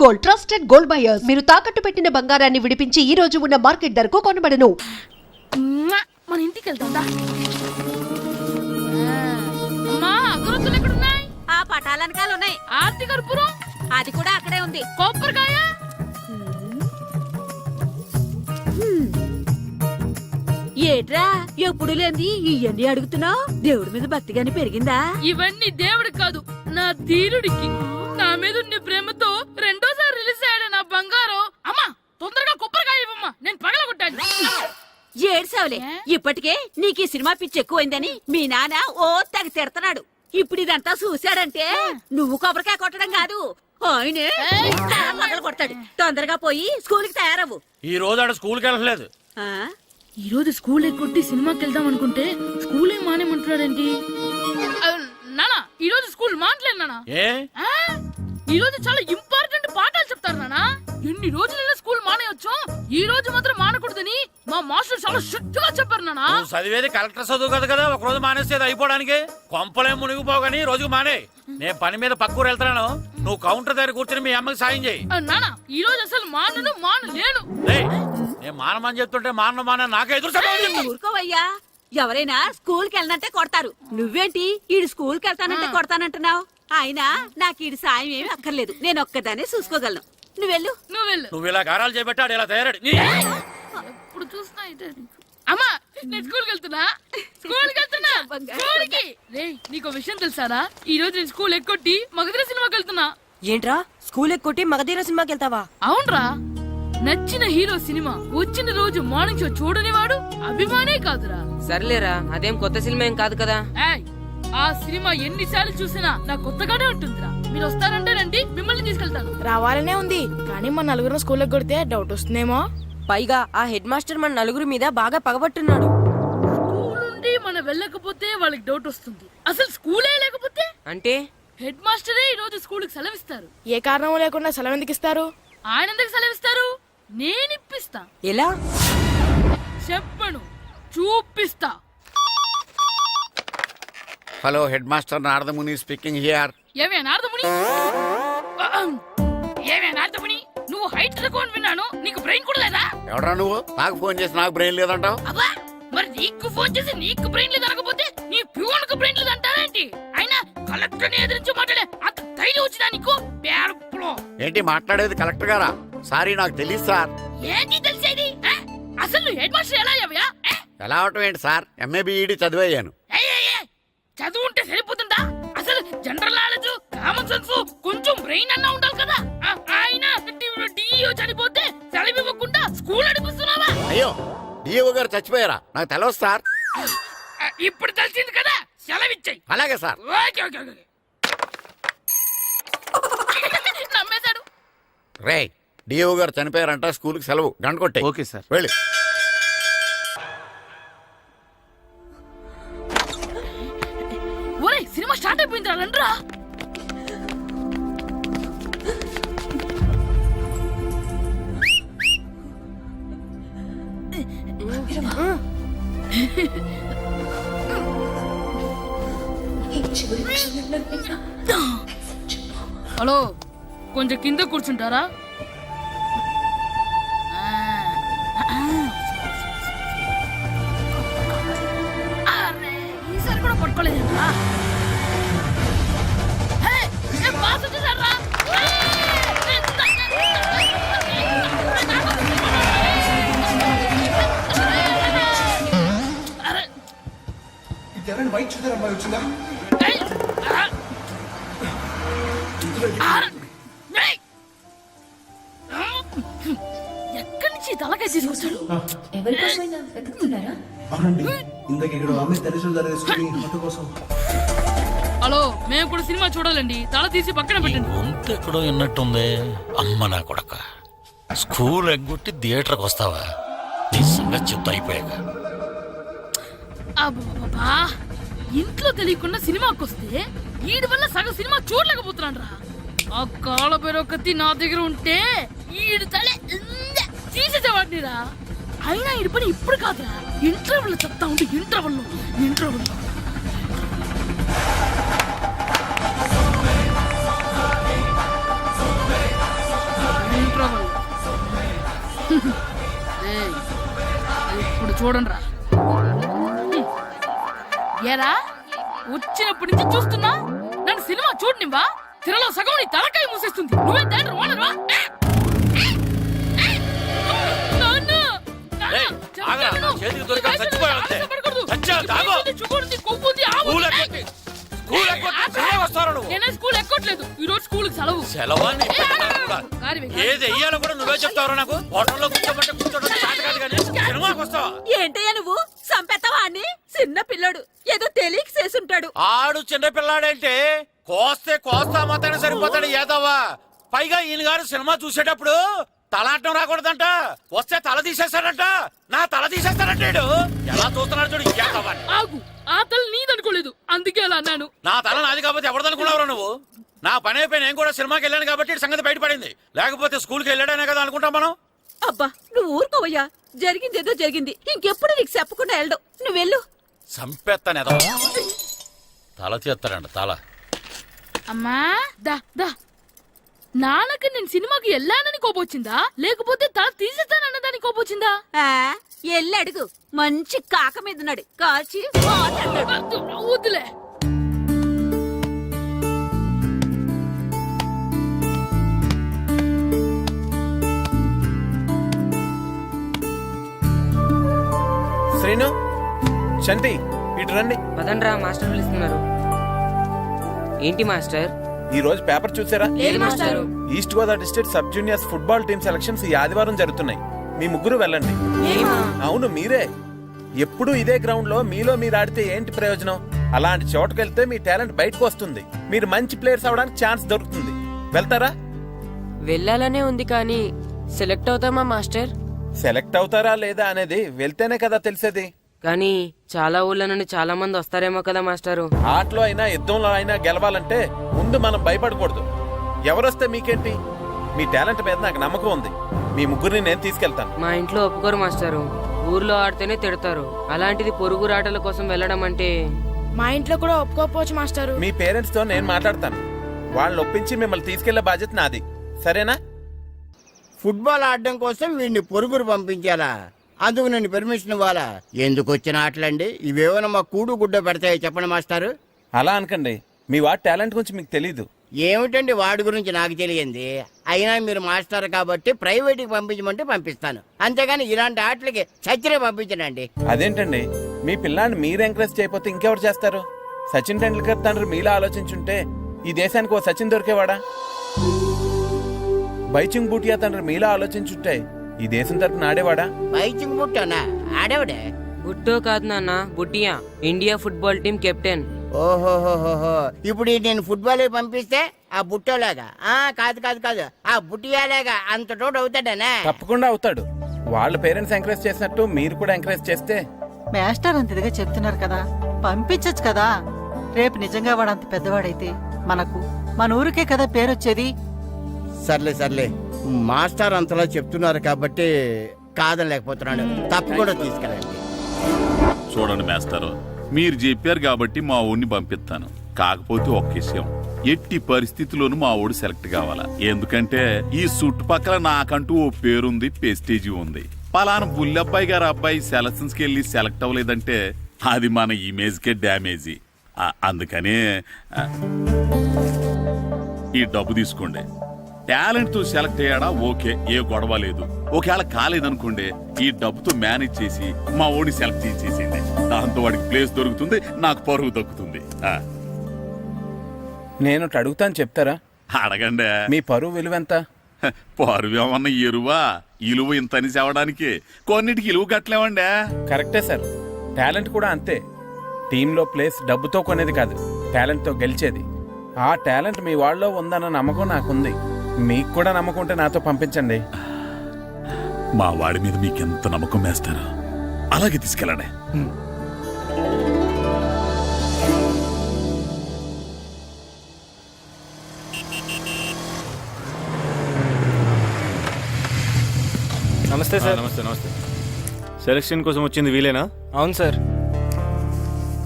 Gold, trusted gold buyers. మీరు తాకట్టు పెట్టిన బంగారాన్ని విడిపించి ఈ రోజు ఉన్న మార్కెట్ ధరకు కొనబడను. మన ఇంటికి వెళ్తా. అమ్మా అగరొత్తులు ఎక్కడున్నాయి? ఆ పటాలనకాలు ఉన్నాయి. ఆర్తి కర్పూరం అది కూడా అక్కడే ఉంది. కొబ్బరికాయ ఏట్రా ఎప్పుడు లేని ఇవన్నీ అడుగుతున్నావు? దేవుడి మీద భక్తిగాని పెరిగిందా? ఇవన్నీ దేవుడికి కాదు, నా ధీరుడికి. నా మీద ఉండే ప్రేమతో రెండోసారి రిలీజ్ అయ్యాడు నా బంగారం. అమ్మా తొందరగా కొబ్బరికాయ ఇవ్వమ్మా, నేను పగలగొట్టాను. ఏడ్సావులే, ఇప్పటికే నీకు ఈ సినిమా పిచ్చి ఎక్కువైందని మీ నాన్న ఓ తెగ తిడతాడు. ఇప్పుడు ఇదంతా చూశాడంటే నువ్వు కొబ్బరికాయ కొట్టడం కాదు, ఆయనే పగల కొడతాడు. తొందరగా పోయి స్కూల్ కి తయారవు. ఈ రోజు ఆడ స్కూల్కి వెళ్ళలేదు. ఈ రోజు స్కూల్ ఎక్కొట్టి సినిమాకి వెళ్దాం అనుకుంటే స్కూల్ ఏం మానేమంటున్నాడేంటి? నానా ఈ రోజు స్కూల్ మానట్లేదు నానా. ఈ రోజు చాలా ఇంపార్టెంట్ పాఠాలు చెప్తారు నానా. ఎన్ని రోజులైనా స్కూల్ మానేయొచ్చు, ఈ రోజు మాత్రం మానకూడదని మా మాస్టర్ చాలా స్ట్రిక్ట్ గా చెప్పారు నానా. చదివేది కలెక్టర్ చదువు కదా కదా, ఒక రోజు మానేసేది అయిపోవడానికి. కొంపలే మునిగిపోగాని రోజుకు మానే. నేను పని మీద పక్కూరు వెళ్తున్నాను, నువ్వు కౌంటర్ దగ్గర కూర్చొని మీ అమ్మకి సాయం చేయి. నానా ఈ రోజు అసలు మానలేను. నేను మానమని చెప్తుంటే మాన నాకే ఎదురు. ఊరుకోవయ్యా, ఎవరైనా స్కూల్ కి వెళ్ళనంటే కొడతారు. నువ్వేంటి ఈడు స్కూల్ కి వెళ్తానంటే కొడతానంటున్నావు? అయినా నాకు ఈడు సాయం ఏమి అక్కర్లేదు, నేను ఒక్కదానే చూసుకోగలను. నువ్వెళ్ళు. నువ్వు ఇలా గారాలు చేపెట్టాడు ఇలా తయారాడు. ఇప్పుడు చూస్తున్నా అమ్మా, నేను స్కూల్కి వెళ్తున్నా. స్కూల్కి నీకు విషయం తెలుసారా? ఈ రోజు నేను స్కూల్ ఎక్కొట్టి మగధీర సినిమాకి వెళ్తున్నా. ఏంట్రా స్కూల్ ఎక్కొట్టి మగధీర సినిమాకి వెళ్తావా? అవునరా, నచ్చిన హీరో సినిమా వచ్చిన రోజు మార్నింగ్ షో చూడని వాడు అభిమానే కాదురా. సర్లేరా, అదేం కొత్త సినిమా ఏం కాదు కదా. ఆ సినిమా ఎన్నిసార్లు చూసినా నా కొత్తగానే ఉంటుందిరా. మీరు వస్తారంటే రండి, మిమ్మల్ని తీసుకెళ్తాను. రావాలనే ఉంది, కానీ మన నలుగురు స్కూల్కి కొడితే డౌట్ వస్తుందేమో. పైగా ఆ హెడ్ మాస్టర్ మన నలుగురి మీద బాగా పగబట్టున్నాడు. స్కూల్ నుండి మనం వెళ్ళకపోతే వాళ్ళకి డౌట్ వస్తుంది. అసలు స్కూలే లేకపోతే అంటే హెడ్ మాస్టరే ఈ రోజు స్కూల్ కి సెలవిస్తారు. ఏ కారణం లేకుండా సెలవు ఎందుకు ఇస్తారు? ఆయన ఎందుకు సెలవిస్తారు? నేను ఇప్పిస్తా. ఎలా చెప్పను, చూపిస్తా. Hello, head master Naradamuni speaking here. ఏమే నారదముని? నువ్వు హైట్ తక్కువ విన్నాను, నీకు బ్రెయిన్ కూడా లేదా? ఎవడరా నువ్వు? నాకు ఫోన్ చేసి నాకు బ్రెయిన్ లేదంటావు? అబ్బా, మరి నీకు ఫోన్ చేసి నీకు బ్రెయిన్ లేదనకపోతే నీ ప్యూన్ కు బ్రెయిన్ లేదంటారేంటి? అయినా కలెక్టర్ ని ఎదిరించి మాట్లాడే అంత ధైర్యం వచ్చినా నీకు? ఏంటి మాట్లాడేది కలెక్టర్ గారా? సారీ, నాకు తెలియదు సార్. ఏంటి తెలిసేది? అసలు హెడ్ మాస్టర్ ఎలా అయ్యావా? ఎలా అవటం ఏంటి సార్, ఎంఏ బిఈడి చదివయ్యాను. చదువు ఉంటే సరిపోతుందా? అసలు జనరల్ నాలెడ్జ్, కామన్ సెన్స్, కొంచెం బ్రెయిన్ అన్నా ఉండాలి కదా. ఆయన డిఇఓ చనిపోతే సెలవు ఇవ్వకుండా స్కూల్ నడిపిస్తున్నావా? అయ్యో, డిఇఓ గారు చచ్చిపోయారా? నాకు తెలియదు సార్. ఇప్పుడు తెలిసింది కదా, సెలవిచ్చాయి. అలాగే సార్. నమ్మేశాడు. రే, డిఇఓ గారు చనిపోయారంట, స్కూల్ కి సెలవు, గంట కొట్టే. Okay sir. వెళ్ళి. ఒరే, సినిమా స్టార్ట్ అయిపోయింది రా, రండ్రా. హలో, కొంచెం కింద కూర్చుంటారా? ఈసారి కూడా పట్టుకోలేదా? వైట్ చూద్దరు అమ్మాయి వచ్చిందా? ఎక్కడి నుంచి తలకాయ తీసుకొచ్చాడు? అవునండి, ఇందాక ఇక్కడ అమ్మాయి తల్లి కోసం. హలో, మేము కూడా సినిమా చూడాలండి, తల తీసి పక్కన పెట్టండి. గొంతు ఎక్కడో విన్నట్టుంది. అమ్మ నా కొడక, స్కూల్ ఎగ్గొట్టి థియేటర్కి వస్తావా? నీ సంగతి చెప్తా అయిపోయాక. అబ్బా, ఇంట్లో తెలియకుండా సినిమాకి వస్తే వీడి వల్ల సగం సినిమా చూడలేకపోతున్నాను రా. ఆ కాళ్ళ పేరొకతి నా దగ్గర ఉంటే ఈడు తల తీసేసేవాడిని రా. అయినా ఈడి పని ఇప్పుడు కాదురా, ఇంటర్వెల్ చెప్తా ఉంటే ఇంటర్వెల్ ఏయ్, ఇప్పుడు చూడండిరా. ఏరా వచ్చినప్పటి నుంచి చూస్తున్నా నన్ను సినిమా చూడనివ్వా. తిరలో సగం నీ తలకాయ మూసేస్తుంది. నువ్వే థియేటర్ ఓనర్వా? ఏయ్, ఆగరా, నా చేతికి దొరికావు, చచ్చిపోయావు అంతే. చచ్చావు, తాగు. స్కూల్ ఎక్కొట్టి, స్కూల్ ఎక్కొట్టి సెలవు వస్తారా నువ్వు? నేనే స్కూల్ ఎక్కట్లేదు. ఈ రోజు స్కూల్ సెలవు. సెలవా నీ పెద్దనాన్న కూడా? ఏది వెయ్యాలో కూడా నువ్వే చెప్తావరా నాకు? హోటల్లో కూర్చోబట్టే కూర్చోడం చాట కాదు కానీ సినిమాకి వస్తావా? ఏంటయ్యా నువ్వు సంపెత్తవా అని? చిన్న పిల్లడు ఏదో తెలియక చేసుంటాడు. ఆడు చిన్న పిల్లాడంటే కోస్తే కోస్తా మాత్రమే సరిపోతాడు ఏదవ్వా. పైగా ఈయన గారు సినిమా చూసేటప్పుడు తలాటం రాకూడదంట. వస్తే తల తీసేస్తాడంట. నా తల తీసేస్తాడంటాడు. ఎలా చూస్తున్నాడు చూడు ఏదవ్వా. ఆగు, ఆ తల నీదనుకోలేదు, అందుకే అలా అన్నాను. నా తల నాది కాబట్టి ఎవరిదనుకున్నావురా నువ్వు? నా పని అయిపోయి నేను కూడా సినిమాకి వెళ్ళాను కాబట్టి ఈ సంగతి బయటపడింది. లేకపోతే స్కూల్కి వెళ్ళాడనే కదా అనుకుంటాం మనం. అబ్బా నువ్వు ఊరుకోవయ్యా. జరిగిందేదో జరిగింది. ఇంకెప్పుడు నీకు చెప్పకుండా వెళ్ళడు. నువ్వు వెళ్ళు. సంపెత్తనే తల తీస్తాడంట తల. అమ్మా దా దా. నాన్నకి నేను సినిమాకి వెళ్ళానని కోపొచ్చిందా, లేకపోతే తల తీసేస్తానన్నదాని కోపొచ్చిందా? ఎల్లి అడుగు. మంచి కాక మీద ఉన్నాడు. కాల్చి వద్దు, వద్దులే. శ్రీను, శంటి, ఇటు రండి. పదండ్రా, మాస్టర్ పిలుస్తున్నారు. ఏంటి మాస్టర్? ఈ రోజు పేపర్ చూసారా? లేదు మాస్టారు. East Godavari district sub juniors football team selections ఈ ఆదివారం జరుగుతున్నాయి. మీ ముగ్గురు వెళ్ళండి. అవును, మీరే. ఎప్పుడు ఇదే గ్రౌండ్ లో మీలో మీరు ఆడితే ఏంటి ప్రయోజనం? అలాంటి చోటుకు వెళ్తే మీ టాలెంట్ బయటకు వస్తుంది. మీరు మంచి ప్లేయర్స్ అవడానికి ఛాన్స్ దొరుకుతుంది. వెళ్తారా? వెళ్ళాలనే ఉంది కానీ సెలెక్ట్ అవుతామా మాస్టర్? సెలెక్ట్ అవుతారా లేదా అనేది వెళ్తేనే కదా తెలిసేది. కానీ చాలా ఊళ్ళ నుండి చాలా మంది వస్తారేమో కదా మాస్టారు. ఆటలో అయినా యుద్ధంలో అయినా గెలవాలంటే ముందు మనం భయపడకూడదు. ఎవరొస్తే మీకేంటి? మీ టాలెంట్ మీద నాకు నమ్మకం ఉంది. మీ ముగ్గురిని నేను తీసుకెళ్తాను. మా ఇంట్లో ఒప్పుకోరు మాస్టారు. ఊర్లో ఆడితేనే తిడతారు. అలాంటిది పొరుగు ఆటల కోసం వెళ్ళడం అంటే. మా ఇంట్లో కూడా ఒప్పుకోకపోవచ్చు మాస్టారు. మీ పేరెంట్స్ తో నేను మాట్లాడతాను. వాళ్ళని ఒప్పించి మిమ్మల్ని తీసుకెళ్లే బాధ్యత నాది. సరేనా? ఫుట్బాల్ ఆడడం కోసం వీడిని పొరుగురు పంపించాలా? అందుకు నేను పర్మిషన్ ఇవ్వాలా? ఎందుకు వచ్చిన ఆటలండి ఇవేమైనా మా కూడు గుడ్డ పెడతాయో చెప్పండి మాస్టారు. అలా అనకండి. మీ వాడి టాలెంట్ గురించి మీకు తెలీదు. ఏమిటండి వాడి గురించి నాకు తెలియంది? అయినా మీరు మాస్టర్ కాబట్టి ప్రైవేట్కి పంపించమంటే పంపిస్తాను. అంతేగాని ఇలాంటి ఆటలకి చచ్చిరే పంపించనండి. అదేంటండి, మీ పిల్లాన్ని మీరు ఎంకరేజ్ చేయకపోతే ఇంకెవరు చేస్తారు? సచిన్ టెండూల్కర్ తండ్రి మీలా ఆలోచించుంటే ఈ దేశానికి ఓ సచిన్ దొరికేవాడా? బైచింగ్ బూటియా తండ్రి మీలా ఆలోచించుంటే ఈ దేశం తరపున ఆడేవాడా? బైచింగ్ బుట్టనా ఆడేవాడే? బుట్టో కాదు నాన్న, Bhutia. India football team captain. ఓహోహోహో, ఇప్పుడు నేను ఫుట్బాల్ పంపిస్తే ఆ బుట్టోలాగా కాదు కాదు కాదు ఆ బుట్టియాలాగా అంత తోడు అవుతాడనా? తప్పకుండా అవుతాడు. వాళ్ళ పేరెంట్స్ ఎంకరేజ్ చేసినట్టు మీరు కూడా ఎంకరేజ్ చేస్తే. మాస్టర్ అంత ఇదిగా చెప్తున్నారు కదా, పంపించచ్చు కదా. రేపు నిజంగా వాడు అంత పెద్దవాడైతే మనకు మన ఊరికే కదా పేరొచ్చేది. సర్లే సర్లే, మాస్టర్ అంతలా చెప్తున్నారు కాబట్టి కాదనలేకపోతున్నాడు. తప్పకుండా తీసుకెళ్ళండి. చూడండి మాస్టారు, మీరు చెప్పారు కాబట్టి మా ఊడిని పంపిస్తాను. కాకపోతే ఒక్క విషయం, ఎట్టి పరిస్థితుల్లోనూ మా ఊడు సెలెక్ట్ కావాలా. ఎందుకంటే ఈ చుట్టుపక్కల నాకంటూ ఓ పేరుంది, పెస్టేజీ ఉంది. పలానా బుల్లబ్బాయి గారు అబ్బాయి సెలక్షన్స్ కి వెళ్ళి సెలెక్ట్ అవ్వలేదంటే అది మన ఇమేజ్ కే డ్యామేజీ. అందుకనే ఈ డబ్బు తీసుకోండి. టాలెంట్ తో సెలెక్ట్ అయ్యాడా ఓకే, ఏ గొడవ లేదు. ఒకవేళ కాలేదనుకోండి, ఈ డబ్బుతో మేనేజ్ చేసి మా ఓడిని సెలెక్ట్ చేసేసింది. దాంతో వాడికి ప్లేస్ దొరుకుతుంది, నాకు పరువు దక్కుతుంది. నేను అడుగుతాను, చెప్తారా? అడగండి. మీ పరువు విలువ ఎంత? పరువు ఏమన్నా ఎరువా? ఇలువ ఇంతని చెప్పడానికి కొన్నిటికి ఇలువ కట్టలేమండి. కరెక్టే సార్. టాలెంట్ కూడా అంతే. టీంలో ప్లేస్ డబ్బుతో కొనేది కాదు, టాలెంట్ తో గెలిచేది. ఆ టాలెంట్ మీ వాళ్ళలో ఉందన్న నమ్మకం నాకుంది. మీకు కూడా నమ్మకం ఉంటే నాతో పంపించండి. మా వాడి మీద మీకెంత నమ్మకం వేస్తారా? అలాగే తీసుకెళ్ళండి. నమస్తే సార్. నమస్తే నమస్తే. సెలక్షన్ కోసం వచ్చింది వీలేనా? అవును సార్.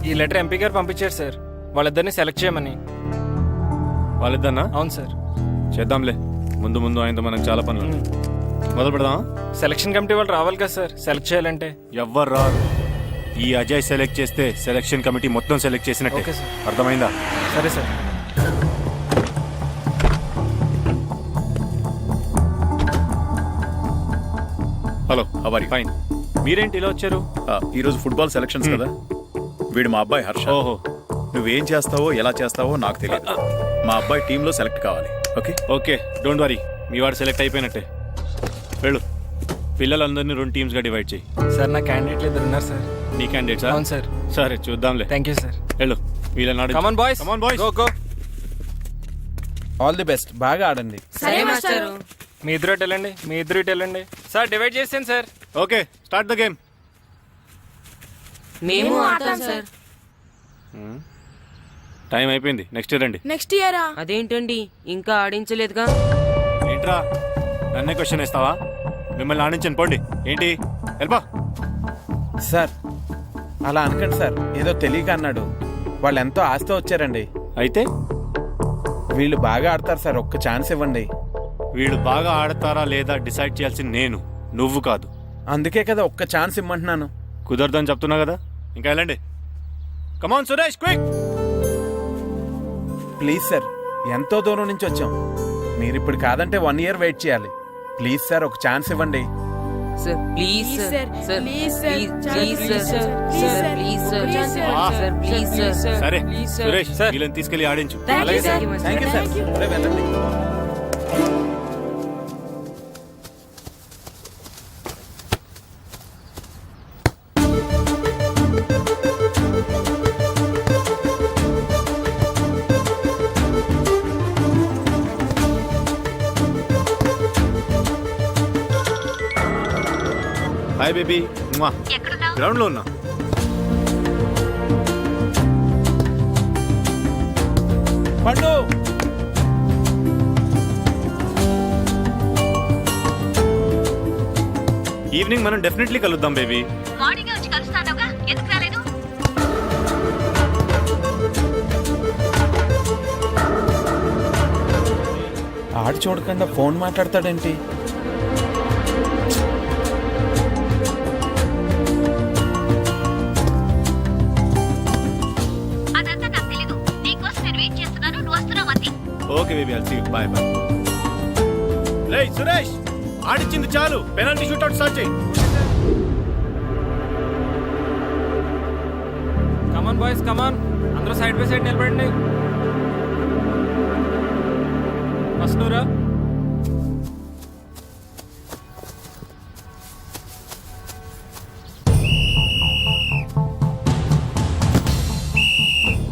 ఈ లెటర్ ఎంపీ గారు పంపించారు సార్, వాళ్ళిద్దరిని సెలెక్ట్ చేయమని. వాళ్ళిద్దన్నా? అవును సార్. చేద్దాంలే, ముందు ముందు ఆయనతో మనకు చాలా పనులు. మొదలు పెడదాం. సెలక్షన్ కమిటీ వాళ్ళు రావాలి కదా సార్ సెలెక్ట్ చేయాలంటే. ఎవ్వరు రారు. ఈ అజయ్ సెలెక్ట్ చేస్తే సెలక్షన్ కమిటీ మొత్తం సెలెక్ట్ చేసినట్టే. Okay sir. అర్థమైందా? సరే సార్. హలో అవరి ఫైన్. మీరేంటి ఇలా వచ్చారు? ఈ రోజు ఫుట్బాల్ సెలక్షన్స్ కదా. వీడు మా అబ్బాయి హర్ష. ఓహో, నువ్వేం చేస్తావో ఎలా చేస్తావో నాకు తెలియదు. మా అబ్బాయి టీంలో సెలెక్ట్ కావాలి. Okay okay, don't worry. మీ వాడు సెలెక్ట్ అయిపోయినట్టే. వెళ్ళు. పిల్లలందరినీ 2 టీమ్స్ గా డివైడ్ చేయి. సార్ నా క్యాండిడేట్లు ఇద్దరు ఉన్నారు సార్. నీ క్యాండిడేట్స్? అవును సార్. సరే చూద్దాంలే. Thank you sir. వెళ్ళు. వీళ్ళని కమాన్ boys, come on boys, go go. All the best, బాగా ఆడండి. సరే మాస్టారు. మీ ఇద్దరు ఇటు వెళ్ళండి, మీ ఇద్దరు ఇటు వెళ్ళండి. సార్ డివైడ్ చేసాను sir. Okay, start the game. మేము ఆడతాం సార్. టైం అయిపోయింది, నెక్స్ట్ రండి. నెక్స్ట్ ఇయరా? అదేంటండి ఇంకా ఆడించలేదుగా? ఏంట్రా నన్నే క్వశ్చన్ వేస్తావా? మిమ్మల్ని ఆడించండి, పోండి. ఏంటి వెళ్ళిపో. సార్ అలా అనకండి సార్, ఏదో తెలియక అన్నాడు. వాళ్ళు ఎంతో ఆస్తి వచ్చారండి. అయితే వీళ్ళు బాగా ఆడతారు సార్, ఒక్క ఛాన్స్ ఇవ్వండి. వీళ్ళు బాగా ఆడతారా లేదా డిసైడ్ చేయాల్సింది నేను, నువ్వు కాదు. అందుకే కదా ఒక్క ఛాన్స్ ఇమ్మంటున్నాను. కుదరదని చెప్తున్నా కదా, ఇంకా వెళ్ళండి. Come on Suresh, quick. Please sir, ఎంతో దూరం నుంచి వచ్చాం. మీరు ఇప్పుడు కాదంటే 1 year వెయిట్ చేయాలి. ప్లీజ్ సార్, ఒక ఛాన్స్ ఇవ్వండి. Sir please sir, sir please sir, please sir, sir please sir, sir please sir. సరే ప్లీజ్ సార్. సురేష్, వీళ్ళని తీసుకెళ్లి ఆడించు. Thank you sir. Thank you sir. రే, వెళ్ళండి. Hi baby. గ్రౌండ్ లో ఉన్నా. పండు, ఈవినింగ్ మనం డెఫినెట్లీ కలుద్దాం బేబీ. మార్నింగ్ వచ్చి కలుస్తానుగా, ఎందుకు రాలేదు? ఆడు చూడకుండా ఫోన్ మాట్లాడతాడేంటి? అదంతా నాకు తెలీదు. నీకోసం నేను వెయిట్ చేస్తున్నాను, నువ్వు వస్తున్నావు అంతే. Okay baby, I'll see you. Bye bye. రేయ్ సురేష్, ఆడించింది చాలు. పెనాల్టీ షూట్అవుట్ స్టార్ట్ చేయి. Come on boys, come on. అందరూ సైడ్ బై సైడ్ నిలబడండి. ఫస్ట్ నువ్వురా.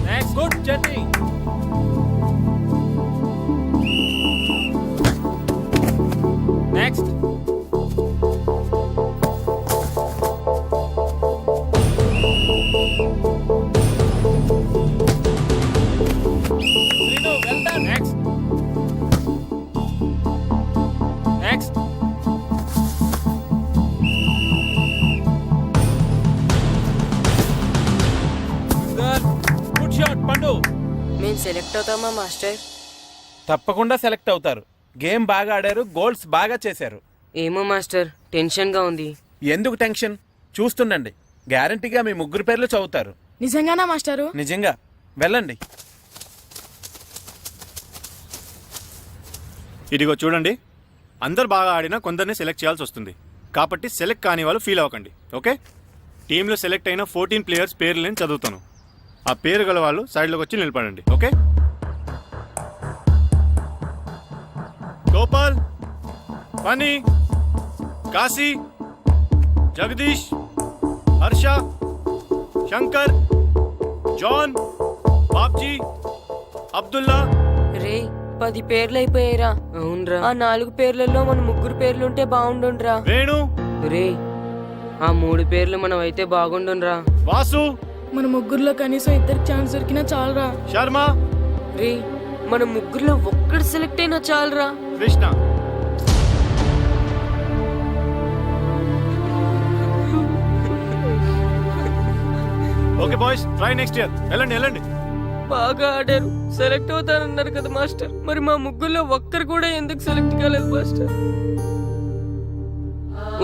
Next, good journey. Next. Srinu, well done. Next. Next. Good. Good shot, Pandu. మేము సెలెక్ట్ అవుతామా మాస్టర్? తప్పకుండా select అవుతారు. గేమ్ బాగా ఆడారు, గోల్స్ బాగా చేశారు. ఏమో మాస్టర్, టెన్షన్ గా ఉంది. ఎందుకు టెన్షన్? చూస్తుండండి, గ్యారంటీగా మీ 3 పేర్లు చదువుతారు. నిజంగానా మాస్టారు? నిజంగా. వెళ్ళండి. ఇదిగో చూడండి, అందరు బాగా ఆడినా కొందరిని సెలెక్ట్ చేయాల్సి వస్తుంది. కాబట్టి సెలెక్ట్ కాని వాళ్ళు ఫీల్ అవ్వకండి, ఓకే? టీంలో సెలెక్ట్ అయిన 14 ప్లేయర్స్ పేర్లు నేను చదువుతాను. ఆ పేరు గల వాళ్ళు సైడ్లోకి వచ్చి నిలబడండి, ఓకే? గోపాల్, ఫనీ, కాశీ, జగదీష్, హర్ష, శంకర్, జాన్, బాబ్జీ, అబ్దుల్లా. రే 10 పేర్లు అయిపోయారా? అవునరా. ఆ 4 పేర్లలో మన 3 పేర్లుంటే బాగుండుండ్రా. వేణు, రే ఆ 3 పేర్లు మనం అయితే బాగుండుండ్రా. వాసు, మన ముగ్గురులో కనీసం 2 ఛాన్స్ దొరికినా చాలరా. శర్మ, రే మన 3లో ఒక్కడు సెలెక్ట్ అయినా చాలరా. Krishna. Okay boys, try next year. వెళ్ళండి వెళ్ళండి. బాగా ఆడారు, సెలెక్ట్ అవుతారన్నారు కదా మాస్టర్. మరి మా 3లో ఒక్కరు కూడా ఎందుకు సెలెక్ట్ కాలేదు మాస్టర్?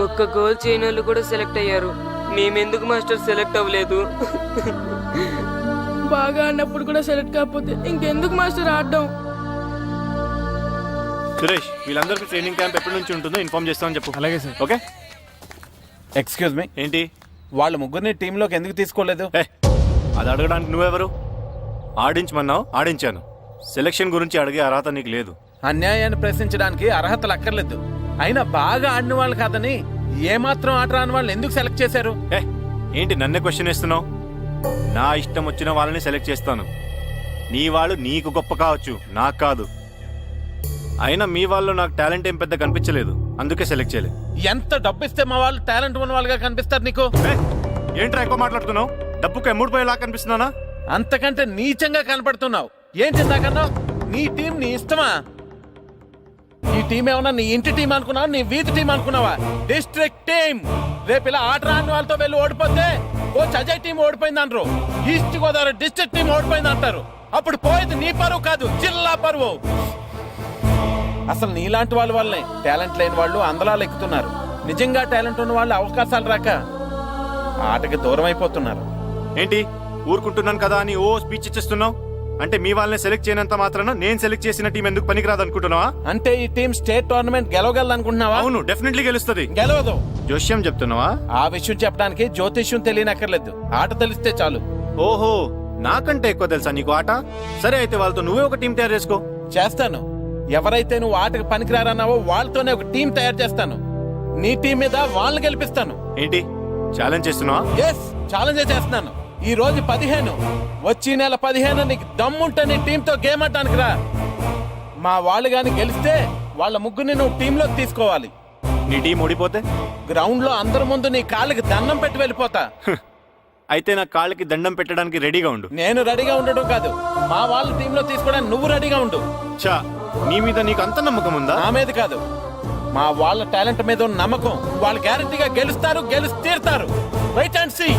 ఒక్క గోల్ చేయని వాళ్ళు కూడా సెలెక్ట్ అయ్యారు. మేమెందుకు మాస్టర్ సెలెక్ట్ అవ్వలేదు? బాగా ఆడినప్పుడు కూడా సెలెక్ట్ కాకపోతే ఇంకెందుకు మాస్టర్ ఆడడం? సురేష్, వీళ్ళందరికీ ట్రైనింగ్ క్యాంప్ ఎప్పటి నుంచి ఉంటుందో ఇన్ఫార్మ్ చేస్తామని చెప్పు. అలాగే సార్. ఓకే. ఎక్స్క్యూజ్ మీ, ఏంటి? వాళ్ళ ముగ్గురిని టీంలోకి ఎందుకు తీసుకోలేదు? అది అడగడానికి నువ్వెవరు? ఆడించమన్నావు, ఆడించాను. సెలక్షన్ గురించి అడిగే అర్హత నీకు లేదు. అన్యాయాన్ని ప్రశ్నించడానికి అర్హతలు అక్కర్లేదు. అయినా బాగా ఆడిన వాళ్ళు కాదని ఏమాత్రం ఆట రాని వాళ్ళని ఎందుకు సెలెక్ట్ చేశారు? ఏంటి నన్నే క్వశ్చన్ వేస్తున్నావు? నా ఇష్టం వచ్చిన వాళ్ళని సెలెక్ట్ చేస్తాను. నీ వాళ్ళు నీకు గొప్ప కావచ్చు, నాకు కాదు. అయినా మీ వాళ్ళు నాకు టాలెంట్ ఏం పెద్ద కనిపించలేదు, అందుకే సెలెక్ట్ చేయలేదు. ఎంత డబ్బు ఇస్తే మా వాళ్ళు టాలెంట్ ఉన్న వాళ్ళుగా కనిపిస్తారు నీకు? ఏంట్రా ఎక్కువ మాట్లాడుతున్నావు? డబ్బుకు ఎమ్ముడిపోయేలా కనిపిస్తున్నానా? అంతకంటే నీచంగా కనపడుతున్నావు. ఏంటి నాకన్నా? నీ టీం నీ ఇష్టమా? ఈ టీం ఏమన్నా నీ ఇంటి టీం అనుకున్నావా, నీ వీధి టీం అనుకున్నావా? District team. రేపు ఇలా ఆట రాని వాళ్ళతో వెళ్ళి ఓడిపోతే కోచ్ అజయ్ టీం ఓడిపోయింది అంటారు, ఈస్ట్ గోదావరి డిస్ట్రిక్ట్ టీం ఓడిపోయింది అంటారు. అప్పుడు పోయేది నీ పరువు కాదు, జిల్లా పరువు. అసలు నీలాంటి వాళ్ళ వల్లనే టాలెంట్ లేని వాళ్ళు అందలాలు ఎక్కుతున్నారు. నిజంగా టాలెంట్ ఉన్న వాళ్ళు అవకాశాలు రాక ఆటకి దూరం అయిపోతున్నారు. ఏంటి ఊరుకుంటున్నాను కదా అని ఓ స్పీచ్ ఇచ్చేస్తున్నావు? అంటే మీ వాళ్ళని సెలెక్ట్ చేయనంత మాత్రాన నేను సెలెక్ట్ చేసిన టీం ఎందుకు పనికిరాదు అనుకుంటున్నావా? అంటే ఈ టీం స్టేట్ టోర్నమెంట్ గెలవగలదు అనుకుంటున్నావా? అవును, డెఫినెట్లీ గెలుస్తుంది. గెలవదు. జోష్యం చెప్తున్నావా? ఆ విషయం చెప్పడానికి జ్యోతిష్యం తెలియనక్కర్లేదు, ఆట తెలిస్తే చాలు. ఓహో, నాకంటే ఎక్కువ తెలుసా నీకు ఆట? సరే అయితే వాళ్ళతో నువ్వే ఒక టీం తయారు చేసుకో. చేస్తాను. ఎవరైతే నువ్వు ఆటకు పనికిరారన్నావో వాళ్ళతోనే ఒక టీం తయారు చేస్తాను. నీ టీం మీద వాళ్ళని గెలిపిస్తాను. ఏంటి ఛాలెంజ్ చేస్తున్నావా? ఎస్, ఛాలెంజ్ చేస్తున్నాను. ఈ రోజు 15, వచ్చి నెల 15 నీకు దమ్ముంటే నీ టీంతో గేమ్ ఆడటానికి రా. మా వాళ్ళు గాని గెలిస్తే వాళ్ళ ముగ్గురిని నువ్వు టీంలోకి తీసుకోవాలి. నీ టీం ఓడిపోతే గ్రౌండ్ లో అందరి ముందు నీ కాళ్ళకి దండం పెట్టి వెళ్ళిపోతా. అయితే నా కాళ్ళకి దండం పెట్టడానికి రెడీగా ఉండు. నేను రెడీగా ఉండడం కాదు, మా వాళ్ళ టీంలో తీసుకోవడానికి నువ్వు రెడీగా ఉండు. చా, నీ మీద నీకు అంత నమ్మకం ఉందా? నా మీద కాదు, మా వాళ్ళ టాలెంట్ మీద ఉన్న నమ్మకం. వాళ్ళు గ్యారంటీగా గెలుస్తారు, గెలిచి తీరుతారు. Wait and see.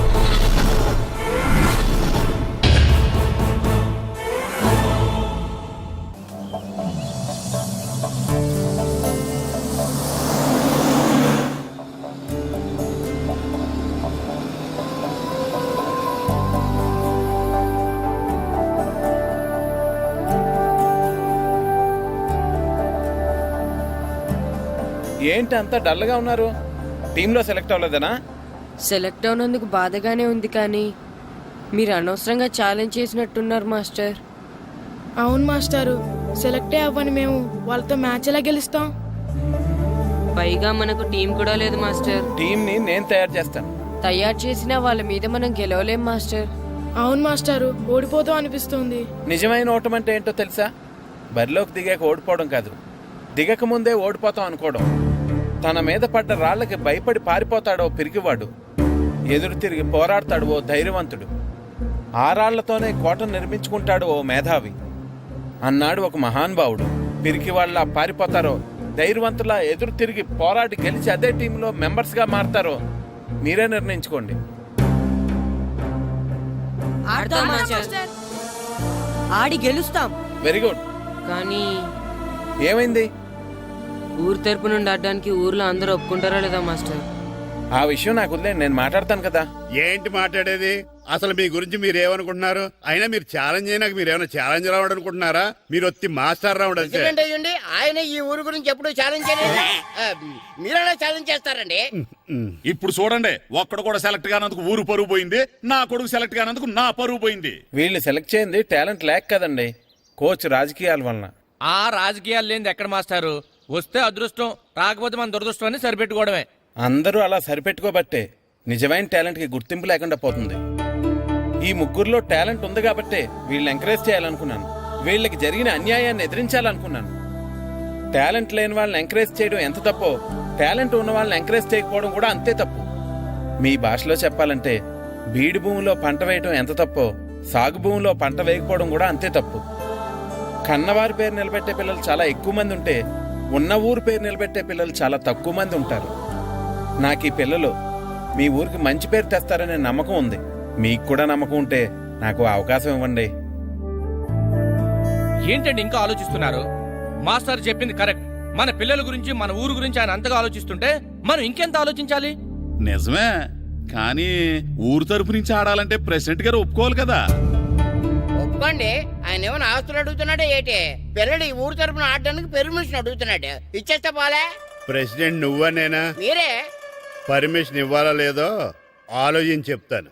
ఏంటి అంత డల్గా ఉన్నారు? టీంలో సెలెక్ట్ అవ్వలేదనా? సెలెక్ట్ అవునందుకు బాధగానే ఉంది, కానీ మీరు అనవసరంగా ఛాలెంజ్ చేసినట్టున్నారు మాస్టర్. అవును మాస్టారు, సెలెక్టే అవ్వని మేము వాళ్ళతో మ్యాచ్ ఎలా గెలుస్తాం? పైగా మనకు టీం కూడా లేదు మాస్టర్. టీం ని నేను తయారు చేస్తాను. తయారు చేసిన వాళ్ళ మీద మనం గెలవలేం మాస్టర్. అవును మాస్టారు, ఓడిపోతాం అనిపిస్తుంది. నిజమైన ఓటం అంటే ఏంటో తెలుసా? బరిలోకి దిగాక ఓడిపోవడం కాదు, దిగక ముందే ఓడిపోతాం అనుకోవడం. తన మీద పడ్డ రాళ్లకి భయపడి పారిపోతాడో పిరిగివాడు, ఎదురు తిరిగి పోరాడతాడు ఓ ధైర్యవంతుడు, ఆ రాళ్లతోనే కోటను నిర్మించుకుంటాడు ఓ మేధావి అన్నాడు ఒక మహానుభావుడు. పిరికి వాళ్ళ పారిపోతారో ధైర్యవంతులా ఎదురు తిరిగి పోరాడి గెలిచి అదే టీంలో మెంబర్స్ గా మారతారో మీరే నిర్ణయించుకోండి. ఆడి గెలుస్తాం. Very good. కానీ ఏమైంది? ఊరు తరపు నుండి ఆడడానికి ఊర్లో అందరూ ఒప్పుకుంటారా లేదా మాస్టర్? ఆ విషయం నాకు వదిలేండి, నేను మాట్లాడతాను కదా. ఏంటి మాట్లాడేది? అసలు మీ గురించి మీరు ఏమనుకుంటున్నారు? అయినా మీరు ఛాలెంజ్ అయినాక మీరు ఏమైనా ఛాలెంజ్ రావడం అనుకుంటున్నారా? మీరు వచ్చి మాస్టర్ రావడం. ఆయన ఈ ఊరు గురించి ఎప్పుడు ఛాలెంజ్ మీరైనా ఛాలెంజ్ చేస్తారండి. ఇప్పుడు చూడండి, ఒక్కడు కూడా సెలెక్ట్ కానందుకు ఊరు పరువు పోయింది, నా కొడుకు సెలెక్ట్ కానందుకు నా పరువు పోయింది. వీళ్ళు సెలెక్ట్ చేయింది టాలెంట్ లేక కదండి, కోచ్ రాజకీయాల వలన. ఆ రాజకీయాలు లేని ఎక్కడ మాస్టారు? వస్తే అదృష్టం, రాకపోతే మన దురదృష్టం అని సరిపెట్టుకోవడమే. అందరూ అలా సరిపెట్టుకోబట్టే నిజమైన టాలెంట్ కి గుర్తింపు లేకుండా పోతుంది. ఈ ముగ్గురులో టాలెంట్ ఉంది కాబట్టే వీళ్ళని ఎంకరేజ్ చేయాలనుకున్నాను, వీళ్ళకి జరిగిన అన్యాయాన్ని ఎదిరించాలనుకున్నాను. టాలెంట్ లేని వాళ్ళని ఎంకరేజ్ చేయడం ఎంత తప్పో, టాలెంట్ ఉన్న వాళ్ళని ఎంకరేజ్ చేయకపోవడం కూడా అంతే తప్పు. మీ భాషలో చెప్పాలంటే బీడు భూమిలో పంట వేయడం ఎంత తప్పో, సాగు భూమిలో పంట వేయకపోవడం కూడా అంతే తప్పు. కన్నవారి పేరు నిలబెట్టే పిల్లలు చాలా ఎక్కువ మంది ఉంటే, ఉన్న ఊరు పేరు నిలబెట్టే పిల్లలు చాలా తక్కువ మంది ఉంటారు. నాకు ఈ పిల్లలు మీ ఊరికి మంచి పేరు తెస్తారనే నమ్మకం ఉంది. మీకు కూడా నమ్మకం ఉంటే నాకు అవకాశం ఇవ్వండి. ఏంటండి ఇంకా ఆలోచిస్తున్నారు? మాస్టర్ చెప్పింది కరెక్ట్. మన పిల్లల గురించి మన ఊరు గురించి ఆయన అంతగా ఆలోచిస్తుంటే మనం ఇంకెంత ఆలోచించాలి? నిజమే, కానీ ఊరు తరపు నుంచి ఆడాలంటే ప్రెసిడెంట్ గారు ఒప్పుకోవాలి కదా. ఒప్పుకోండి. ఆయన ఏమైనా ఆస్తులు అడుగుతున్నాడే ఏటి? పిల్లడు ఈ ఊరు తరపున ఆడడానికి పెర్మిషన్ అడుగుతున్నాడు. ఇచ్చేస్తే పోలే. ప్రెసిడెంట్ నువ్వా నేనా? మీరే. పర్మిషన్ ఇవ్వాలా లేదో ఆలోచించి చెప్తాను.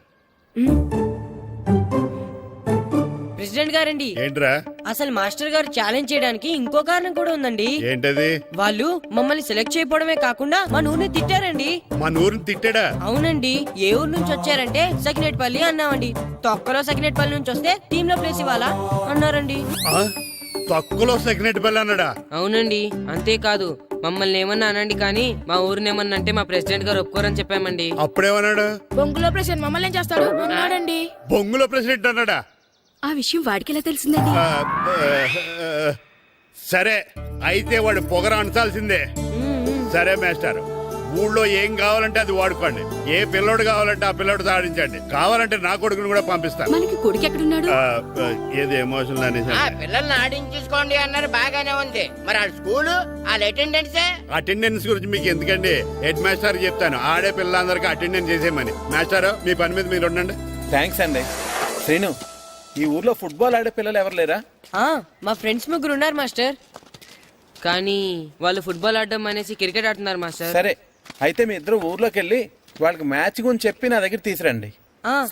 ప్రెసిడెంట్ గారండి, ఏంట్రా? అసలు మాస్టర్ గారు ఛాలెంజ్ చేయడానికి ఇంకో కారణం కూడా ఉందండి. ఏంటది? వాళ్ళు మమ్మల్ని సెలెక్ట్ చేయకపోవడమే కాకుండా మా ఊరిని తిట్టారండి. మన ఊరిని తిట్టాడా? అవునండి. ఏ ఊరు నుంచి వచ్చారంటే సకినేట్పల్లి అన్నామండి. తొక్కలో సకినేట్పల్లి నుంచి వస్తే టీమ్ లో ప్లేస్ ఇవ్వాలా అన్నారండి. తక్కువలో సెకండ్ బెల్ అన్నాడా? అవునండి. అంతేకాదు మమ్మల్ని ఏమన్నా అనండి కానీ మా ఊరిని ఏమన్నా అంటే మా ప్రెసిడెంట్ గారు ఒప్పుకోరని చెప్పామండి. అప్పుడేమన్నాడు? బొంగులో ప్రెసిడెంట్ మమ్మల్ని ఏం చేస్తాడు అన్నాడండి. బొంగులో ప్రెసిడెంట్ అన్నాడా? ఆ విషయం వాడికి ఎలా తెలిసిందండి? సరే అయితే వాడు పొగర అంచాల్సిందే. సరే మాస్టర్, ఊళ్ళో ఏం కావాలంటే అది వాడుకోండి. ఏ పిల్లోడు కావాలంటే ఆ పిల్లోడు సాధించండి. కావాలంటే నా కొడుకుని కూడా పంపిస్తాను. మనకి కొడుకు ఎక్కడున్నాడు? ఏది ఎమోషనల్ అనేసి పిల్లల్ని ఆడించేసుకోండి అన్నారు, బాగానే ఉంది. మరి ఆ స్కూలు వాళ్ళ అటెండెన్స్ గురించి మీకు ఎందుకండి? హెడ్ మాస్టర్ చెప్తాను, ఆడే పిల్లలందరికీ అటెండెన్స్ చేసేయమని. మాస్టర్ మీ పని మీద మీరు ఉండండి. థ్యాంక్స్ అండి. శ్రీను, ఈ ఊర్లో ఫుట్బాల్ ఆడే పిల్లలు ఎవరు లేరా? మా ఫ్రెండ్స్ ముగ్గురు ఉన్నారు మాస్టర్, కానీ వాళ్ళు ఫుట్బాల్ ఆడడం అనేసి క్రికెట్ ఆడుతున్నారు మాస్టర్. సరే అయితే మీ ఇద్దరు ఊర్లోకి వెళ్ళి వాళ్ళకి మ్యాచ్ గురించి చెప్పి నా దగ్గర తీసురండి.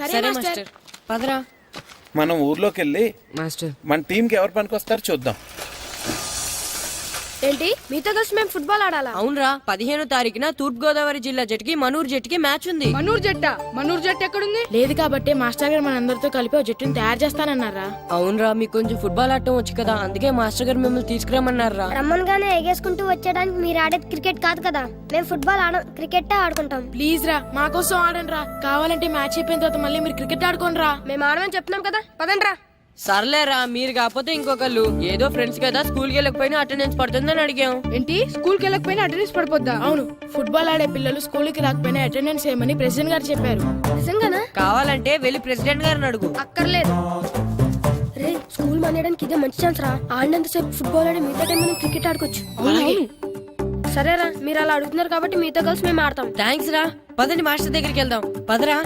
సరే మాస్టర్, పదరా. మనం ఊర్లోకి వెళ్ళి మాస్టర్ మన టీంకి ఎవరు పనికొస్తారో చూద్దాం. ఏంటి మీతో కలిసి మేము ఫుట్బాల్ ఆడాలా? అవునరా, 15వ తారీఖున తూర్పు గోదావరి జిల్లా జట్టుకి మనూరు జట్టుకి మ్యాచ్ ఉంది. మనూరు జట్టు ఎక్కడుంది? లేదు కాబట్టి మాస్టర్ గారు మనందరితో కలిపి ఒక జట్టుని తయారు చేస్తానన్నారా? అవునరా, మీకు కొంచెం ఫుట్బాల్ ఆడటం వచ్చు కదా, అందుకే మాస్టర్ గారు మిమ్మల్ని తీసుకురామన్నారా. రమ్మన్గానే ఎగేసుకుంటూ వచ్చేయడానికి మీరు ఆడేది క్రికెట్ కాదు కదా. మేము ఫుట్బాల్ ఆడం, క్రికెట్ ఆడుకుంటాం. ప్లీజ్ రా, మా కోసం ఆడండి రా. కావాలంటే మ్యాచ్ అయిపోయిన తర్వాత మళ్ళీ మీరు క్రికెట్ ఆడుకోండి రా. మేము ఆడమని చెప్తున్నాం కదా, పదండి రా. సర్లేరా, మీరు కాకపోతే ఇంకొకళ్ళు. ఏదో ఫ్రెండ్స్ కదా, స్కూల్కి వెళ్ళకపోయినా అటెండెన్స్ పడుతుందని అడిగాం. ఏంటి స్కూల్కి వెళ్ళకపోయినా అటెండెన్స్ పడిపోద్దా? అవును, ఫుట్బాల్ ఆడే పిల్లలు స్కూల్కి రాకపోయినా అటెండెన్స్ చేయమని ప్రెసిడెంట్ గారు చెప్పారు. నిజంగానా? కావాలంటే వెళ్ళి ప్రెసిడెంట్ గారిని అడుగు. అక్కర్లేదు రే, స్కూల్ మానేయడానికి ఇదే మంచి ఛాన్స్ రా. ఆడినంతసేపు ఫుట్బాల్ ఆడి మిగతా టైం మనం క్రికెట్ ఆడుకోవచ్చు. సరేరా, మీరు అలా అడుగుతున్నారు కాబట్టి మీతో కలిసి మేము ఆడతాం. థ్యాంక్స్ రా. పదండి మాస్టర్ దగ్గరికి వెళ్దాం. పదరా.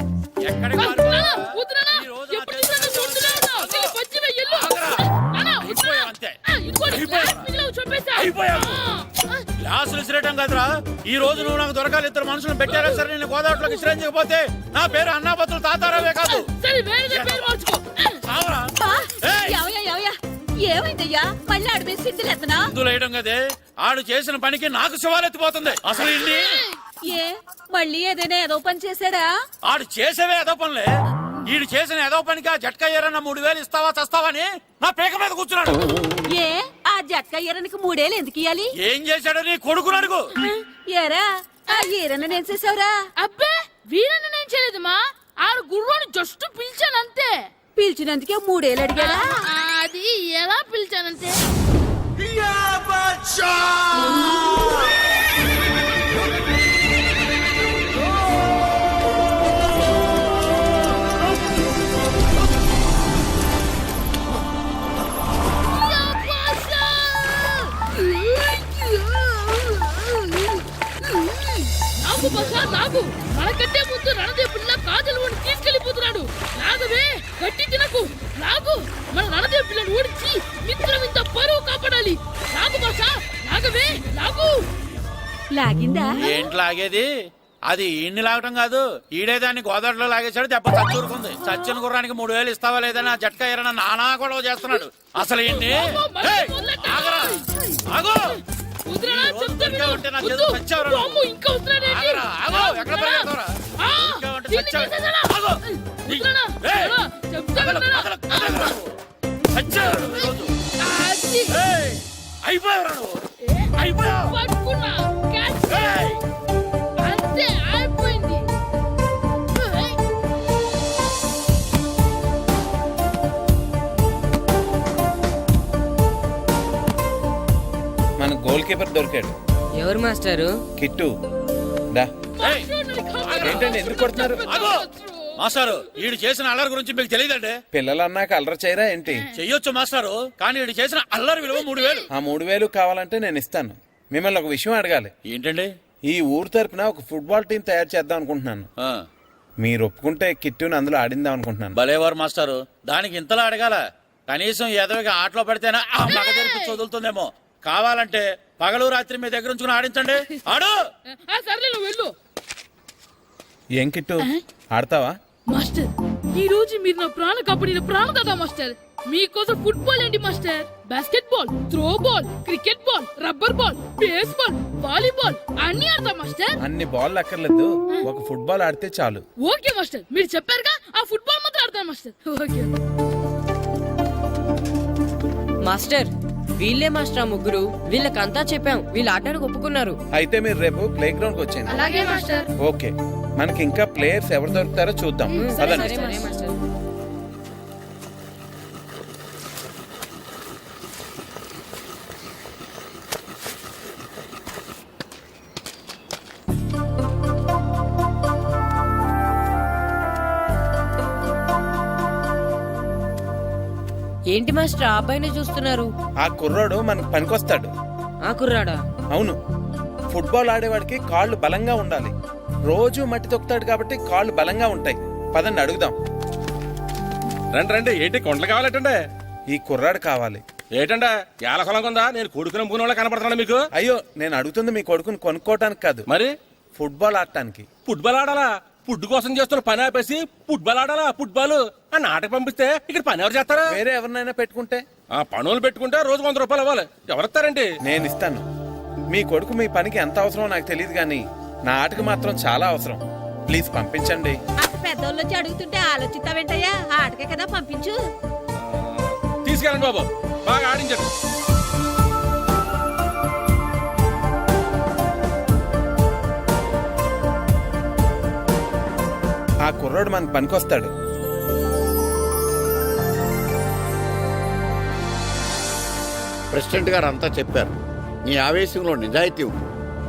గ్లాసులు విసిరేయటం కదరా. ఈ రోజు నువ్వు నాకు దొరకాలి. ఇద్దరు మనుషులను పెట్టారా సరే, నేను గోదావరిలోకి విసిరించకపోతే నా పేరు అన్నాపత్రులు తాతారావే కాదు. ఏమైందయ్యా? మళ్ళీ ఆడిపోయి సిద్ధులు ఎత్తనా? వేయడం కదే, ఆడు చేసిన పనికి నాకు శివాలెత్తిపోతుంది. అసలు ఇన్ని ఏ మళ్ళీ ఏదైనా ఏదో పని చేశాడా? ఆడు చేసేవే ఏదో పనులే. ఈడు చేసిన ఏదో పనికి ఆ జట్కా ఏరన్న 3000 ఇస్తావా చస్తావని నా పేక మీద కూర్చున్నాడు. ఏ ఆ జట్కా ఈరనికి 3 ఏళ్ళు ఎందుకు ఇయ్యాలి? ఏం చేశాడో నీ కొడుకును అడుగు. ఏరా ఆ ఈరన్న నేను చేసావురా? అబ్బే, వీరన్న నేను చేయలేదు మా. ఆడు గుర్రాన్ని జస్ట్ పిలిచానంతే. పిలిచినందుకే 3 ఏళ్ళు అడిగాడా? అది ఎలా పిలిచానంతే. నాకు మనకంటే ముందు రణదేవుడిన కాజలవాడిని తీసుకెళ్లిపోతున్నాడు. లాగవే, గట్టి తినకు. లాగు, మన రణదేవు పిల్లని ఓడించి మిత్రం ఇంత పరువు కాపాడాలి. లాగు బాసా, లాగవే, లాగు. లాగిందా? ఏంటి లాగేది? అది ఈయన్ని లాగటం కాదు, ఈడే దాన్ని గోదావరిలో లాగేశాడు. దెబ్బ చచ్చూరుకుంది. చచ్చిన గుర్రానికి 3000 ఇస్తావా లేదని ఆ జట్కా ఏరన్న నానా గొడవ చేస్తున్నాడు. అసలు ఏంటి? అంతే అయిపోయింది. మన గోల్ కీపర్ దొరికాడు. ఎవరు మాస్టారు? కిట్టు. దా. ఏంటండి ఎందుకు కొడుతున్నారు? మాస్టారు, ఈడు చేసిన అల్లరి గురించి మీకు తెలియదండి. పిల్లలు అన్నాక అల్లరి చేయరా ఏంటి? చెయ్యొచ్చు మాస్టారు, కానీ ఈడు చేసిన అల్లరి విలువ 3000. ఆ 3000 కావాలంటే నేను ఇస్తాను. మిమ్మల్ని ఒక విషయం అడగాలి. ఏంటండి? ఈ ఊరు తరపున ఒక ఫుట్బాల్ టీం తయారు చేద్దాం అనుకుంటున్నాను. మీరు ఒప్పుకుంటే కిట్టుని అందులో ఆడిందాం అనుకుంటున్నాను. భలేవారు మాస్టారు, దానికి ఇంతలా అడగాల? కనీసం ఎదవిగా ఆటలో పడితేనా మగ తెరిపి వదులుతుందేమో. కావాలంటే పగలు రాత్రి మీ దగ్గర ఉంచుకుని ఆడించండి. ఆడు. సర్లే నువ్వు వెళ్ళు. ఏం కిట్టు, ఆడతావా? మాస్టర్, ఈ రోజు మీరు నా ప్రాణ కబడ్డీ ప్రాణం కదా మాస్టర్. మీకోసం ఫుట్బాల్ ఏంటి master, basket ball, throw ball, cricket ball, rubber ball, base ball, volleyball అన్ని ఆడతా మాస్టర్. అన్ని బాల్ అక్కర్లేదు, ఒక ఫుట్బాల్ ఆడితే చాలు. ఓకే మాస్టర్, మీరు చెప్పారుగా, ఆ ఫుట్బాల్ మాత్రం ఆడతాను మాస్టర్. ఓకే మాస్టర్, వీళ్ళే మాస్టర్ ఆ ముగ్గురు. వీళ్ళకంతా చెప్పాం, వీళ్ళు ఆడడానికి ఒప్పుకున్నారు. అయితే మీరు రేపు ప్లే గ్రౌండ్ కి వచ్చేయండి. అలాగే మాస్టర్. ఓకే, మనకి ఇంకా ప్లేయర్స్ ఎవరు దొరుకుతారో చూద్దాం. పదండి. సరే మాస్టర్. ఏంటి మాస్టర్ ఆ అబ్బాయిని చూస్తున్నారు? ఆ కుర్రాడు మనకు పనికొస్తాడు. ఆ కుర్రాడా? అవును, ఫుట్బాల్ ఆడేవాడికి కాళ్ళు బలంగా ఉండాలి. రోజు మట్టి తొక్కుతాడు కాబట్టి కాళ్ళు బలంగా ఉంటాయి. పదండి అడుగుదాం. రండి రండి. ఏంటి కొండలు కావాలటండే? ఈ కుర్రాడు కావాలి. ఏటండా ఏలకొలంగా ఉందా? నేను కొడుకుని పూనోళ్ళ కనపడుతున్నా మీకు? అయ్యో, నేను అడుగుతుంది మీ కొడుకుని కొనుక్కోవటానికి కాదు, మరి ఫుట్బాల్ ఆడటానికి. ఫుట్బాల్ ఆడాలా? ఫుడ్ కోసం చేస్తున్న పని ఆపేసి ఫుట్బాల్ ఆడాలా? ఫుట్బాల్ ఆ నాటకు పంపిస్తే ఇక్కడ పని ఎవరు చేస్తారా? వేరే ఎవరినైనా పెట్టుకుంటే. ఆ పనులు పెట్టుకుంటే రోజు 100 రూపాయలు ఇవ్వాలి. ఎవరిస్తారండి? నేను ఇస్తాను. మీ కొడుకు మీ పనికి ఎంత అవసరమో నాకు తెలియదు, కానీ నా ఆటకు మాత్రం చాలా అవసరం. ప్లీజ్ పంపించండి. అంత పెద్దోళ్ళు వచ్చి అడుగుతుంటే ఆలోచిస్తావేంటయ్యా? ఆటకే కదా, పంపించు. తీసుకెళ్ళండి బాబు, బాగా ఆడించండి. ఆ కుర్రాడు మనకు పనికొస్తాడు. ప్రెసిడెంట్ గారు అంతా చెప్పారు. నీ ఆవేశంలో నిజాయితీ ఉంది,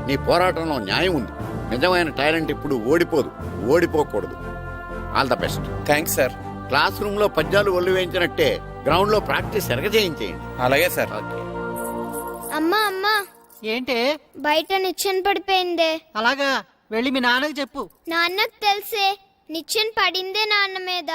నీ పోరాటంలో న్యాయం ఉంది. నిజమైన టాలెంట్ ఇప్పుడు ఓడిపోదు, ఓడిపోకూడదు. All the best. Thanks sir. Classroom లో పద్యాలు ఒళ్ళు వేయించినట్టే గ్రౌండ్ లో ప్రాక్టీస్ చేయించేయండి. అలాగే సార్. అమ్మా అమ్మా, ఏంటే? బయట నిచ్చెన పడిపోయిందే. అలాగా, వెళ్ళి మీ నాన్నకి చెప్పు. నాన్నకు తెలిసే, నిచ్చెన పడిందే నాన్న మీద.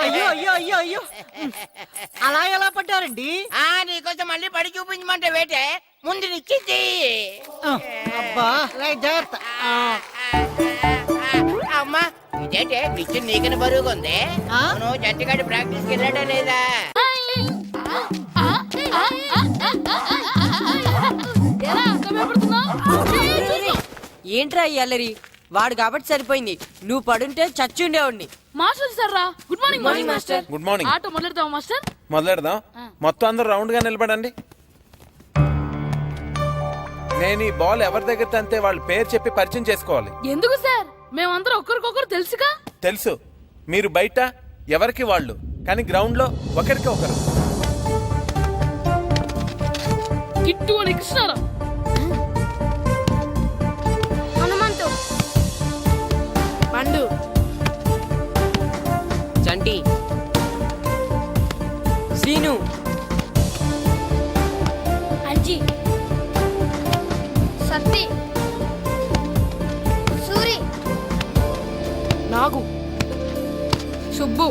అయ్యో అయ్యో అయ్యో అయ్యో, అలా ఎలా పడ్డారండి? నీకోసం మళ్ళీ పడి చూపించమంటే వేటే, ముందు నిచ్చింది. అబ్బా, జాగ్రత్త. అమ్మా, ఇదేంటే నిచ్చిన నీకని బరువుగా ఉంది. నువ్వు జట్టుగాడి ప్రాక్టీస్కి వెళ్ళడం లేదా? ఏంట్రా ఈ అల్లరి? వాడు కాబట్టి సరిపోయింది, నువ్వు పడుంటే చచ్చి ఉండేవాడిని. మాస్టర్ సార్ రా. Good morning morning master. Good morning. ఆటో మొదలెడతావా మాస్టర్? మొదలెడదాం. మొత్తం అందరూ రౌండ్ గా నిలబడండి. నేను ఈ బాల్ ఎవరి దగ్గర తంతే వాళ్ళ పేరు చెప్పి పరిచయం చేసుకోవాలి. ఎందుకు సార్? మేమందరం ఒకరికొకరు తెలుసుగా. తెలుసు, మీరు బయట ఎవరికి వాళ్ళు, కానీ గ్రౌండ్ లో ఒకరికి ఒకరు. కిట్టు అని కృష్ణారా. హనుమంతు, పండు, చంటి, శ్రీను, అంజి, సత్తి, సూరి, నాగు, సుబ్బు.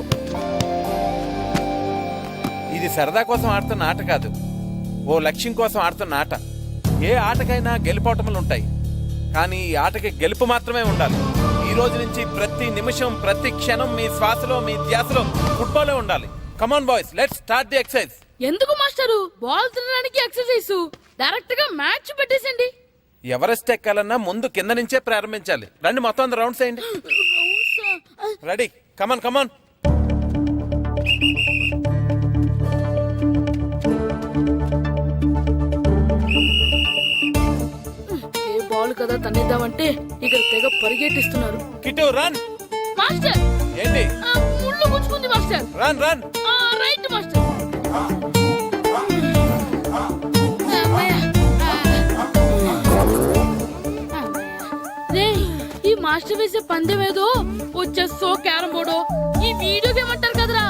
ఇది సరదా కోసం ఆడుతున్న ఆట కాదు, ఓ లక్ష్యం కోసం ఆడుతున్న ఆట. ఏ ఆటకైనా గెలుపోటములు ఉంటాయి, కానీ ఈ ఆటకి గెలుపు మాత్రమే ఉండాలి. ఈ రోజు నుంచి ప్రతి నిమిషం, ప్రతి క్షణం మీ శ్వాసలో, మీ ధ్యాసలో ఫుట్బాలే ఉండాలి. Come on boys, let's start the exercise. ఎందుకు మాస్టరు? బాల్ తినడానికి ఎక్సర్సైజ్, డైరెక్ట్ గా మ్యాచ్ పెట్టేసండి. ఎవరెస్ట్ ఎక్కాలన్నా ముందు కింద నుంచే ప్రారంభించాలి. రండి, మొత్తం అందరూ రౌండ్స్ వేయండి. రెడీ? కమాన్ కమాన్. ఏ బాల్ కదా తన్నిద్దామంటే ఇక్కడ తెగ పరిగెట్టిస్తున్నారు. Kit run. మాస్టర్, ఏంటి? ముళ్ళు గుచ్చుకుంది master. Run run. Right master. రే, ఈ మాస్టర్ మాస్టర్ వేసే పందెం ఏదో ఓ చెస్సో క్యారం బోర్డో ఈ వీడియో గేమ్ అంటారు కదరా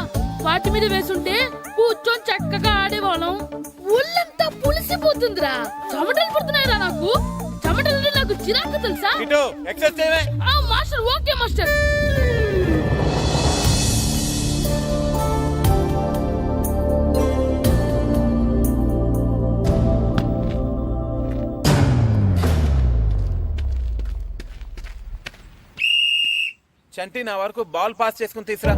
వాటి మీద వేసుంటే కూర్చొని చక్కగా ఆడేవాళ్ళం. ఒళ్ళంతా పులిసిపోతుందిరా, చెమటలు పుడుతున్నాయిరా నాకు. చెమటలు నాకు చిరాకు తెలుసా. ఆ మాస్టర్ ఓకే మాస్టర్. చంటి నా వరకు బాల్ పాస్ చేసుకుని తీసురా.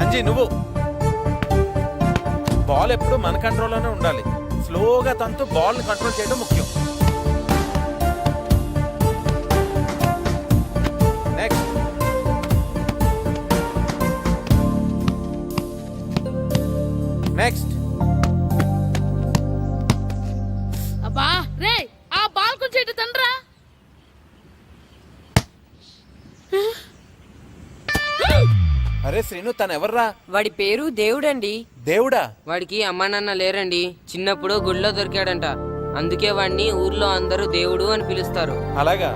అంజీ నువ్వు బాల్ ఎప్పుడు మన కంట్రోల్లోనే ఉండాలి. స్లోగా తంతు బాల్ కంట్రోల్ చేయడం ముఖ్యం. నెక్స్ట్ నెక్స్ట్ అబ్బా రే ఆ బాల్ కొంచెం ఇటు తండ్రా. అరే శ్రీను తను ఎవర్రా? వాడి పేరు దేవుడండి. దేవుడా? వాడికి అమ్మా నాన్న లేరండి. చిన్నప్పుడు గుళ్ళో దొరికాడంట. అందుకే వాడిని ఊర్లో అందరూ దేవుడు అని పిలుస్తారు. అలాగా?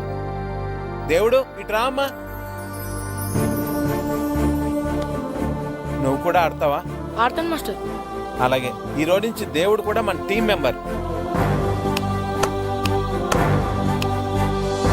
దేవుడు ఇట్రా అమ్మా. నువ్వు కూడా ఆడతావా? ఆడతాను మాస్టర్. అలాగే ఈ రోజు నుంచి దేవుడు కూడా మన టీం మెంబర్.